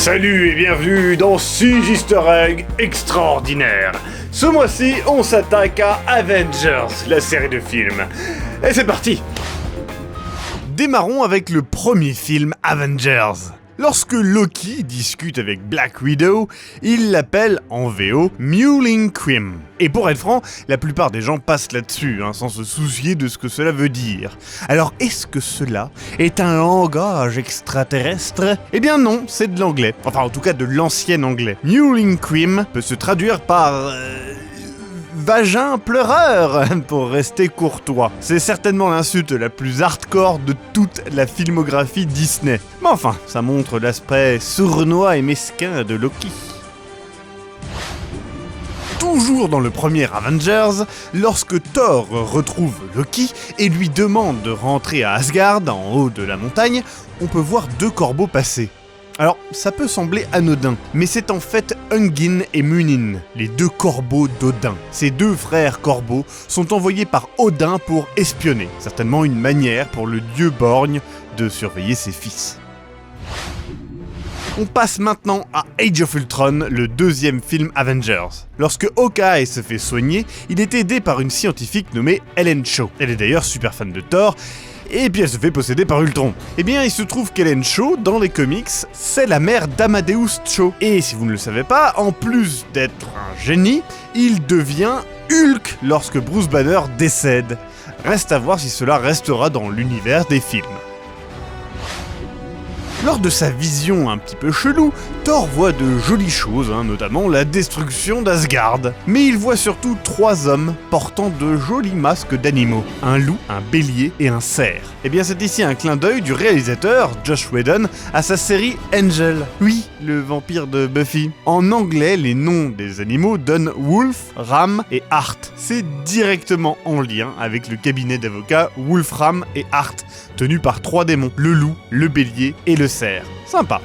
Salut et bienvenue dans 6 easter eggs extraordinaires. Ce mois-ci, on s'attaque à Avengers, la série de films. Et c'est parti! Démarrons avec le premier film Avengers. Lorsque Loki discute avec Black Widow, il l'appelle en VO Mewling Quim. Et pour être franc, la plupart des gens passent là-dessus, sans se soucier de ce que cela veut dire. Alors est-ce que cela est un langage extraterrestre? Eh bien non, c'est de l'anglais. Enfin en tout cas de l'ancien anglais. Mewling Quim peut se traduire par... vagin pleureur, pour rester courtois. C'est certainement l'insulte la plus hardcore de toute la filmographie Disney. Mais enfin, ça montre l'aspect sournois et mesquin de Loki. Toujours dans le premier Avengers, lorsque Thor retrouve Loki et lui demande de rentrer à Asgard, en haut de la montagne, on peut voir 2 corbeaux passer. Alors, ça peut sembler anodin, mais c'est en fait Hugin et Munin, les 2 corbeaux d'Odin. Ces 2 frères corbeaux sont envoyés par Odin pour espionner, certainement une manière pour le dieu borgne de surveiller ses fils. On passe maintenant à Age of Ultron, le 2e film Avengers. Lorsque Hawkeye se fait soigner, il est aidé par une scientifique nommée Helen Shaw. Elle est d'ailleurs super fan de Thor, et puis elle se fait posséder par Ultron. Eh bien, il se trouve qu'Helen Shaw, dans les comics, c'est la mère d'Amadeus Cho. Et si vous ne le savez pas, en plus d'être un génie, il devient Hulk lorsque Bruce Banner décède. Reste à voir si cela restera dans l'univers des films. Lors de sa vision un petit peu chelou, Thor voit de jolies choses, notamment la destruction d'Asgard. Mais il voit surtout 3 hommes portant de jolis masques d'animaux. Un loup, un bélier et un cerf. Eh bien c'est ici un clin d'œil du réalisateur, Joss Whedon, à sa série Angel. Oui, le vampire de Buffy. En anglais, les noms des animaux donnent Wolf, Ram et Hart. C'est directement en lien avec le cabinet d'avocats Wolfram et Hart, tenu par 3 démons, le loup, le bélier et le cerf. Sympa.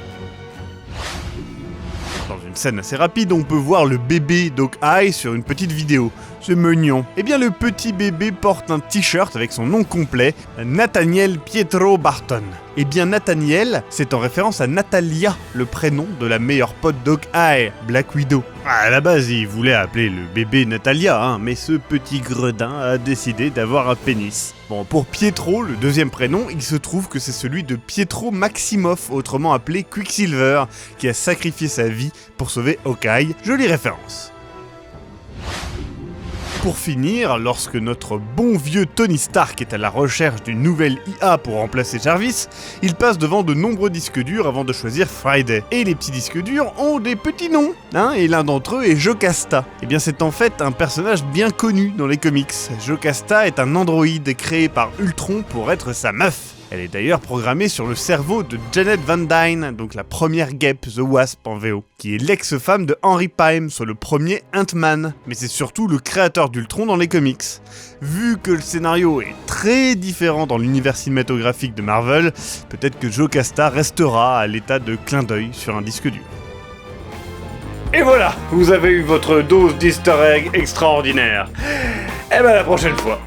Dans une scène assez rapide, on peut voir le bébé d'Hawkeye sur une petite vidéo. C'est mignon. Eh bien, le petit bébé porte un t-shirt avec son nom complet, Nathaniel Pietro Barton. Eh bien, Nathaniel, c'est en référence à Natalia, le prénom de la meilleure pote d'Hawkeye, Black Widow. À la base, il voulait appeler le bébé Natalia, mais ce petit gredin a décidé d'avoir un pénis. Bon, pour Pietro, le 2e prénom, il se trouve que c'est celui de Pietro Maximoff, autrement appelé Quicksilver, qui a sacrifié sa vie pour sauver Hawkeye. Jolie référence. Pour finir, lorsque notre bon vieux Tony Stark est à la recherche d'une nouvelle IA pour remplacer Jarvis, il passe devant de nombreux disques durs avant de choisir Friday. Et les petits disques durs ont des petits noms, et l'un d'entre eux est Jocasta. Eh bien c'est en fait un personnage bien connu dans les comics. Jocasta est un androïde créé par Ultron pour être sa meuf. Elle est d'ailleurs programmée sur le cerveau de Janet Van Dyne, donc la première guêpe, The Wasp en VO, qui est l'ex-femme de Henry Pym, soit le premier Ant-Man, mais c'est surtout le créateur d'Ultron dans les comics. Vu que le scénario est très différent dans l'univers cinématographique de Marvel, peut-être que Jocasta restera à l'état de clin d'œil sur un disque dur. Et voilà, vous avez eu votre dose d'easter egg extraordinaire. Et ben à la prochaine fois.